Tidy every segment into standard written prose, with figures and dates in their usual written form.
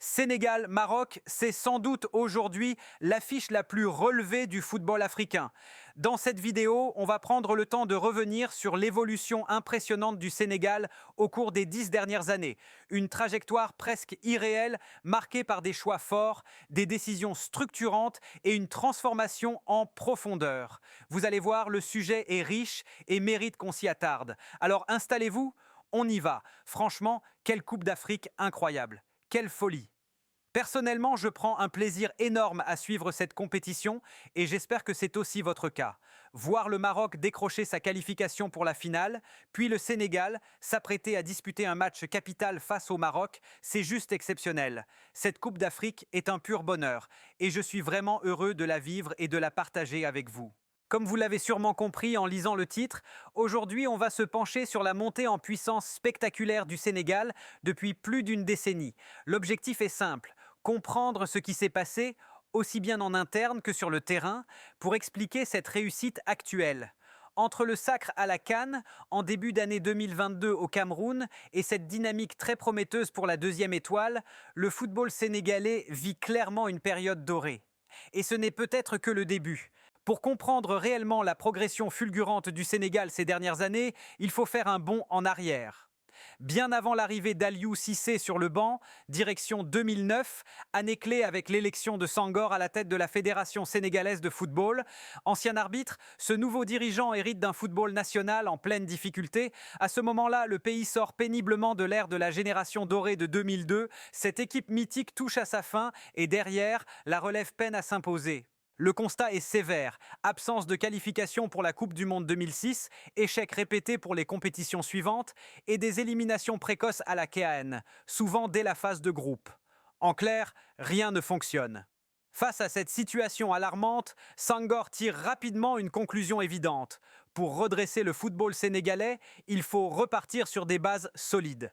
Sénégal-Maroc, c'est sans doute aujourd'hui l'affiche la plus relevée du football africain. Dans cette vidéo, on va prendre le temps de revenir sur l'évolution impressionnante du Sénégal au cours des 10 dernières années. Une trajectoire presque irréelle, marquée par des choix forts, des décisions structurantes et une transformation en profondeur. Vous allez voir, le sujet est riche et mérite qu'on s'y attarde. Alors installez-vous, on y va. Franchement, quelle Coupe d'Afrique incroyable. Quelle folie! Personnellement, je prends un plaisir énorme à suivre cette compétition et j'espère que c'est aussi votre cas. Voir le Maroc décrocher sa qualification pour la finale, puis le Sénégal s'apprêter à disputer un match capital face au Maroc, c'est juste exceptionnel. Cette Coupe d'Afrique est un pur bonheur et je suis vraiment heureux de la vivre et de la partager avec vous. Comme vous l'avez sûrement compris en lisant le titre, aujourd'hui on va se pencher sur la montée en puissance spectaculaire du Sénégal depuis plus d'une décennie. L'objectif est simple, comprendre ce qui s'est passé, aussi bien en interne que sur le terrain, pour expliquer cette réussite actuelle. Entre le sacre à la CAN, en début d'année 2022 au Cameroun, et cette dynamique très prometteuse pour la deuxième étoile, le football sénégalais vit clairement une période dorée. Et ce n'est peut-être que le début. Pour comprendre réellement la progression fulgurante du Sénégal ces dernières années, il faut faire un bond en arrière. Bien avant l'arrivée d'Aliou Cissé sur le banc, direction 2009, année clé avec l'élection de Senghor à la tête de la Fédération sénégalaise de football. Ancien arbitre, ce nouveau dirigeant hérite d'un football national en pleine difficulté. À ce moment-là, le pays sort péniblement de l'ère de la génération dorée de 2002. Cette équipe mythique touche à sa fin et derrière, la relève peine à s'imposer. Le constat est sévère, absence de qualification pour la Coupe du Monde 2006, échec répété pour les compétitions suivantes et des éliminations précoces à la CAN, souvent dès la phase de groupe. En clair, rien ne fonctionne. Face à cette situation alarmante, Senghor tire rapidement une conclusion évidente. Pour redresser le football sénégalais, il faut repartir sur des bases solides.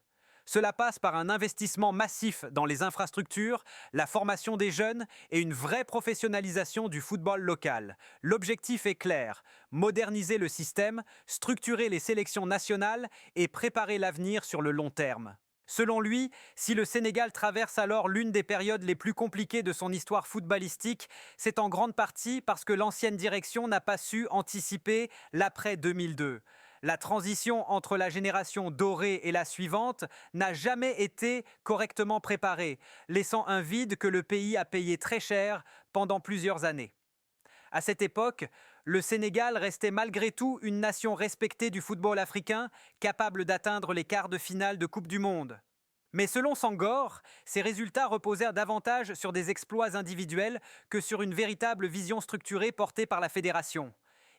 Cela passe par un investissement massif dans les infrastructures, la formation des jeunes et une vraie professionnalisation du football local. L'objectif est clair, moderniser le système, structurer les sélections nationales et préparer l'avenir sur le long terme. Selon lui, si le Sénégal traverse alors l'une des périodes les plus compliquées de son histoire footballistique, c'est en grande partie parce que l'ancienne direction n'a pas su anticiper l'après 2002. La transition entre la génération dorée et la suivante n'a jamais été correctement préparée, laissant un vide que le pays a payé très cher pendant plusieurs années. À cette époque, le Sénégal restait malgré tout une nation respectée du football africain, capable d'atteindre les quarts de finale de Coupe du Monde. Mais selon Senghor, ces résultats reposèrent davantage sur des exploits individuels que sur une véritable vision structurée portée par la fédération.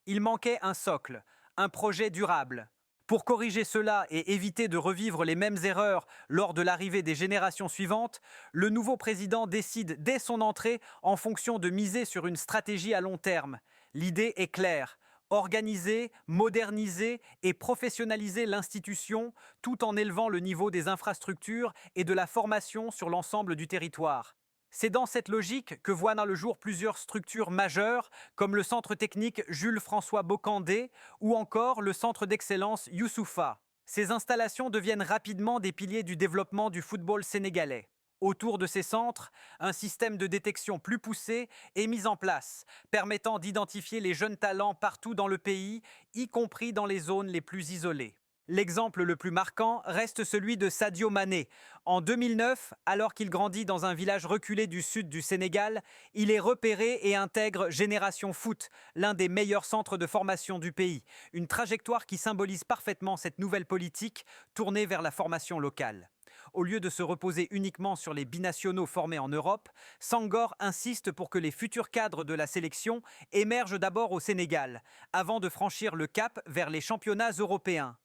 Il manquait un socle, un projet durable. Pour corriger cela et éviter de revivre les mêmes erreurs lors de l'arrivée des générations suivantes, le nouveau président décide dès son entrée en fonction de miser sur une stratégie à long terme. L'idée est claire, organiser, moderniser et professionnaliser l'institution tout en élevant le niveau des infrastructures et de la formation sur l'ensemble du territoire. C'est dans cette logique que voient le jour plusieurs structures majeures, comme le centre technique Jules-François Bocandé ou encore le centre d'excellence Youssoupha. Ces installations deviennent rapidement des piliers du développement du football sénégalais. Autour de ces centres, un système de détection plus poussé est mis en place, permettant d'identifier les jeunes talents partout dans le pays, y compris dans les zones les plus isolées. L'exemple le plus marquant reste celui de Sadio Mané. En 2009, alors qu'il grandit dans un village reculé du sud du Sénégal, il est repéré et intègre Génération Foot, l'un des meilleurs centres de formation du pays. Une trajectoire qui symbolise parfaitement cette nouvelle politique tournée vers la formation locale. Au lieu de se reposer uniquement sur les binationaux formés en Europe, Senghor insiste pour que les futurs cadres de la sélection émergent d'abord au Sénégal, avant de franchir le cap vers les championnats européens.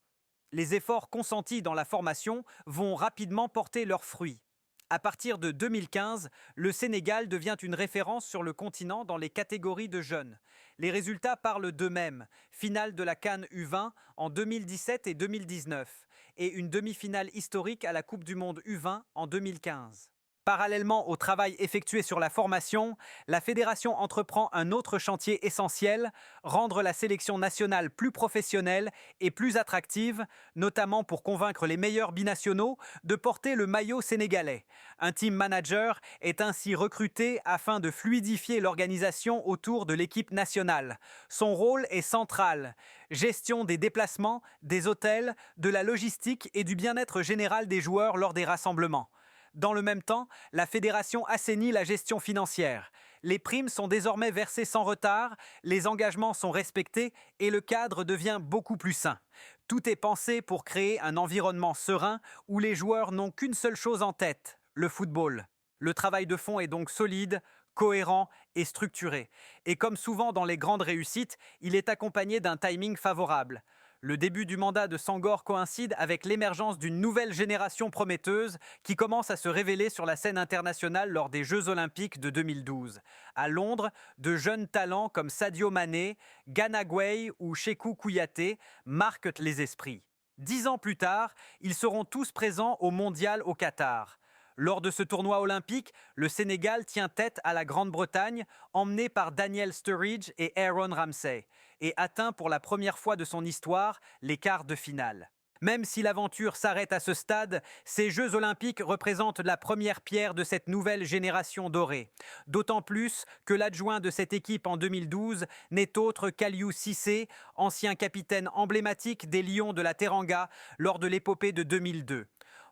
Les efforts consentis dans la formation vont rapidement porter leurs fruits. À partir de 2015, le Sénégal devient une référence sur le continent dans les catégories de jeunes. Les résultats parlent d'eux-mêmes. Finale de la CAN U20 en 2017 et 2019 et une demi-finale historique à la Coupe du Monde U20 en 2015. Parallèlement au travail effectué sur la formation, la fédération entreprend un autre chantier essentiel, rendre la sélection nationale plus professionnelle et plus attractive, notamment pour convaincre les meilleurs binationaux de porter le maillot sénégalais. Un team manager est ainsi recruté afin de fluidifier l'organisation autour de l'équipe nationale. Son rôle est central: gestion des déplacements, des hôtels, de la logistique et du bien-être général des joueurs lors des rassemblements. Dans le même temps, la fédération assainit la gestion financière. Les primes sont désormais versées sans retard, les engagements sont respectés et le cadre devient beaucoup plus sain. Tout est pensé pour créer un environnement serein où les joueurs n'ont qu'une seule chose en tête: le football. Le travail de fond est donc solide, cohérent et structuré. Et comme souvent dans les grandes réussites, il est accompagné d'un timing favorable. Le début du mandat de Sangor coïncide avec l'émergence d'une nouvelle génération prometteuse qui commence à se révéler sur la scène internationale lors des Jeux Olympiques de 2012. À Londres, de jeunes talents comme Sadio Mané, Gana Gueye ou Cheikhou Kouyaté marquent les esprits. 10 ans plus tard, ils seront tous présents au Mondial au Qatar. Lors de ce tournoi olympique, le Sénégal tient tête à la Grande-Bretagne, emmené par Daniel Sturridge et Aaron Ramsey, et atteint pour la première fois de son histoire les quarts de finale. Même si l'aventure s'arrête à ce stade, ces Jeux Olympiques représentent la première pierre de cette nouvelle génération dorée. D'autant plus que l'adjoint de cette équipe en 2012 n'est autre qu'Aliou Cissé, ancien capitaine emblématique des Lions de la Teranga lors de l'épopée de 2002.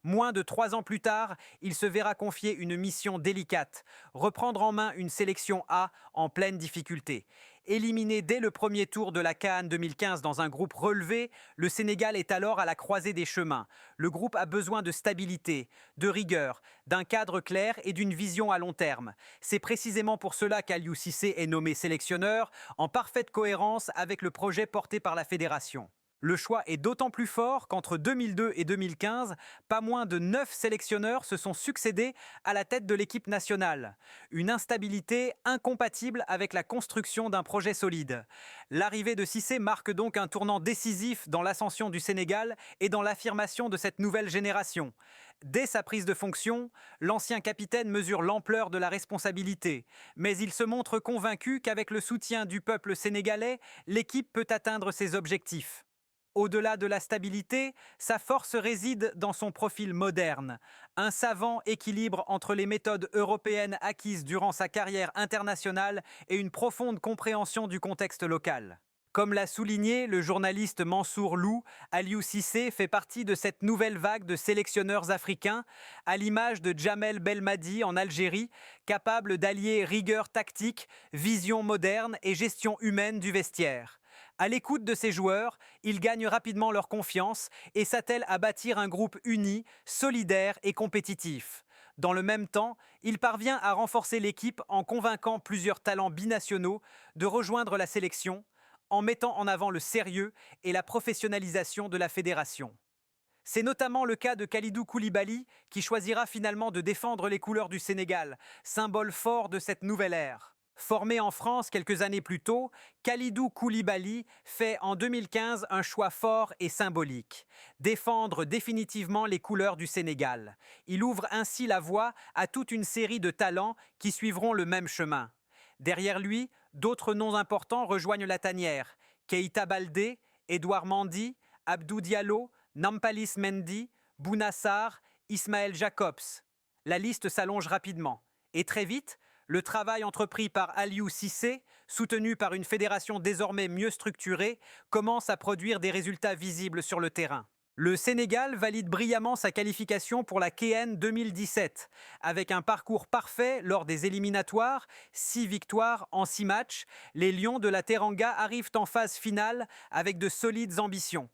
Moins de 3 ans plus tard, il se verra confier une mission délicate: reprendre en main une sélection A en pleine difficulté. Éliminé dès le premier tour de la CAN 2015 dans un groupe relevé, le Sénégal est alors à la croisée des chemins. Le groupe a besoin de stabilité, de rigueur, d'un cadre clair et d'une vision à long terme. C'est précisément pour cela qu'Aliou Cissé est nommé sélectionneur, en parfaite cohérence avec le projet porté par la fédération. Le choix est d'autant plus fort qu'entre 2002 et 2015, pas moins de 9 sélectionneurs se sont succédés à la tête de l'équipe nationale. Une instabilité incompatible avec la construction d'un projet solide. L'arrivée de Cissé marque donc un tournant décisif dans l'ascension du Sénégal et dans l'affirmation de cette nouvelle génération. Dès sa prise de fonction, l'ancien capitaine mesure l'ampleur de la responsabilité, mais il se montre convaincu qu'avec le soutien du peuple sénégalais, l'équipe peut atteindre ses objectifs. Au-delà de la stabilité, sa force réside dans son profil moderne, un savant équilibre entre les méthodes européennes acquises durant sa carrière internationale et une profonde compréhension du contexte local. Comme l'a souligné le journaliste Mansour Lou, Aliou Cissé fait partie de cette nouvelle vague de sélectionneurs africains, à l'image de Djamel Belmadi en Algérie, capable d'allier rigueur tactique, vision moderne et gestion humaine du vestiaire. À l'écoute de ses joueurs, il gagne rapidement leur confiance et s'attelle à bâtir un groupe uni, solidaire et compétitif. Dans le même temps, il parvient à renforcer l'équipe en convainquant plusieurs talents binationaux de rejoindre la sélection, en mettant en avant le sérieux et la professionnalisation de la fédération. C'est notamment le cas de Kalidou Koulibaly, qui choisira finalement de défendre les couleurs du Sénégal, symbole fort de cette nouvelle ère. Formé en France quelques années plus tôt, Kalidou Koulibaly fait en 2015 un choix fort et symbolique: défendre définitivement les couleurs du Sénégal. Il ouvre ainsi la voie à toute une série de talents qui suivront le même chemin. Derrière lui, d'autres noms importants rejoignent la tanière: Keita Baldé, Edouard Mendy, Abdou Diallo, Nampalys Mendy, Bouna Sarr, Ismaël Jacobs. La liste s'allonge rapidement. Et très vite, le travail entrepris par Aliou Cissé, soutenu par une fédération désormais mieux structurée, commence à produire des résultats visibles sur le terrain. Le Sénégal valide brillamment sa qualification pour la CAN 2017, avec un parcours parfait lors des éliminatoires, 6 victoires en 6 matchs. Les Lions de la Teranga arrivent en phase finale avec de solides ambitions.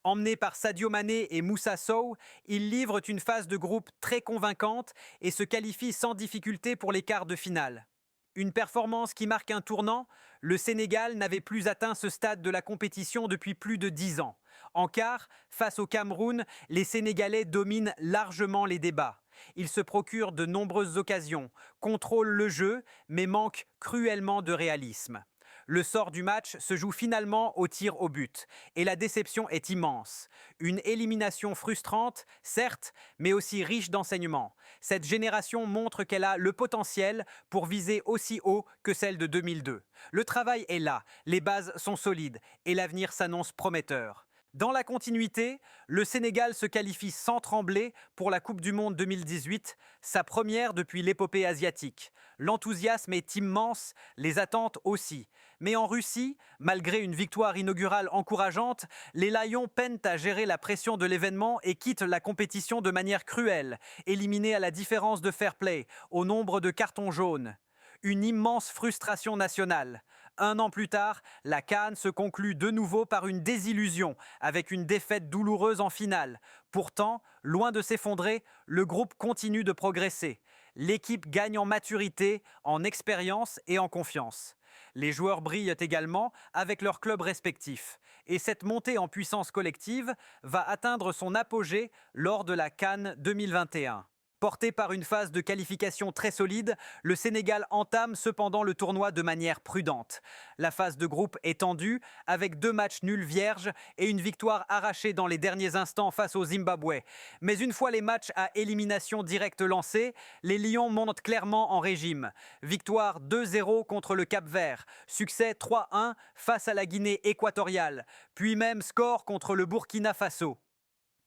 Emmenés par Sadio Mané et Moussa Sow, ils livrent une phase de groupe très convaincante et se qualifient sans difficulté pour les quarts de finale. Une performance qui marque un tournant. Le Sénégal n'avait plus atteint ce stade de la compétition depuis plus de 10 ans. En quart, face au Cameroun, les Sénégalais dominent largement les débats. Ils se procurent de nombreuses occasions, contrôlent le jeu, mais manquent cruellement de réalisme. Le sort du match se joue finalement au tir au but. Et la déception est immense. Une élimination frustrante, certes, mais aussi riche d'enseignements. Cette génération montre qu'elle a le potentiel pour viser aussi haut que celle de 2002. Le travail est là, les bases sont solides et l'avenir s'annonce prometteur. Dans la continuité, le Sénégal se qualifie sans trembler pour la Coupe du Monde 2018, sa première depuis l'épopée asiatique. L'enthousiasme est immense, les attentes aussi. Mais en Russie, malgré une victoire inaugurale encourageante, les Lions peinent à gérer la pression de l'événement et quittent la compétition de manière cruelle, éliminés à la différence de fair play, au nombre de cartons jaunes. Une immense frustration nationale. Un an plus tard, la CAN se conclut de nouveau par une désillusion, avec une défaite douloureuse en finale. Pourtant, loin de s'effondrer, le groupe continue de progresser. L'équipe gagne en maturité, en expérience et en confiance. Les joueurs brillent également avec leurs clubs respectifs. Et cette montée en puissance collective va atteindre son apogée lors de la CAN 2021. Porté par une phase de qualification très solide, le Sénégal entame cependant le tournoi de manière prudente. La phase de groupe est tendue, avec 2 matchs nuls vierges et une victoire arrachée dans les derniers instants face au Zimbabwe. Mais une fois les matchs à élimination directe lancés, les Lions montent clairement en régime. Victoire 2-0 contre le Cap-Vert, succès 3-1 face à la Guinée équatoriale, puis même score contre le Burkina Faso.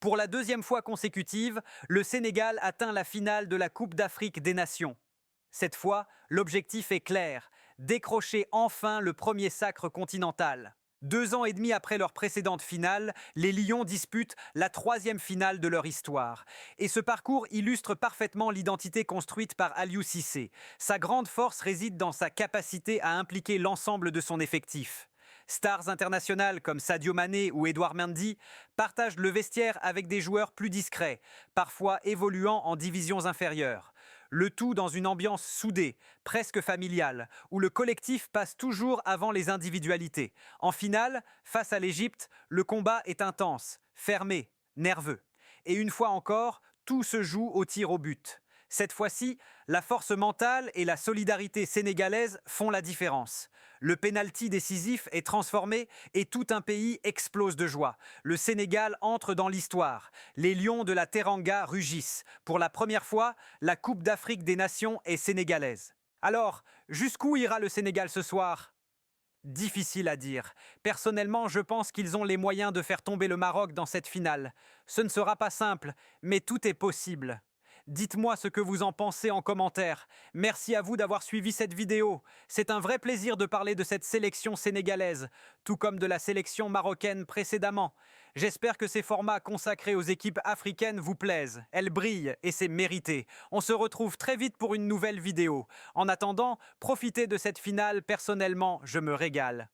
Pour la 2e fois consécutive, le Sénégal atteint la finale de la Coupe d'Afrique des Nations. Cette fois, l'objectif est clair, décrocher enfin le premier sacre continental. 2 ans et demi après leur précédente finale, les Lions disputent la 3e finale de leur histoire. Et ce parcours illustre parfaitement l'identité construite par Aliou Cissé. Sa grande force réside dans sa capacité à impliquer l'ensemble de son effectif. Stars internationales comme Sadio Mané ou Edouard Mendy partagent le vestiaire avec des joueurs plus discrets, parfois évoluant en divisions inférieures. Le tout dans une ambiance soudée, presque familiale, où le collectif passe toujours avant les individualités. En finale, face à l'Égypte, le combat est intense, fermé, nerveux. Et une fois encore, tout se joue au tir au but. Cette fois-ci, la force mentale et la solidarité sénégalaise font la différence. Le pénalty décisif est transformé et tout un pays explose de joie. Le Sénégal entre dans l'histoire. Les Lions de la Teranga rugissent. Pour la première fois, la Coupe d'Afrique des Nations est sénégalaise. Alors, jusqu'où ira le Sénégal ce soir ? Difficile à dire. Personnellement, je pense qu'ils ont les moyens de faire tomber le Maroc dans cette finale. Ce ne sera pas simple, mais tout est possible. Dites-moi ce que vous en pensez en commentaire. Merci à vous d'avoir suivi cette vidéo. C'est un vrai plaisir de parler de cette sélection sénégalaise, tout comme de la sélection marocaine précédemment. J'espère que ces formats consacrés aux équipes africaines vous plaisent. Elles brillent et c'est mérité. On se retrouve très vite pour une nouvelle vidéo. En attendant, profitez de cette finale. Personnellement, je me régale.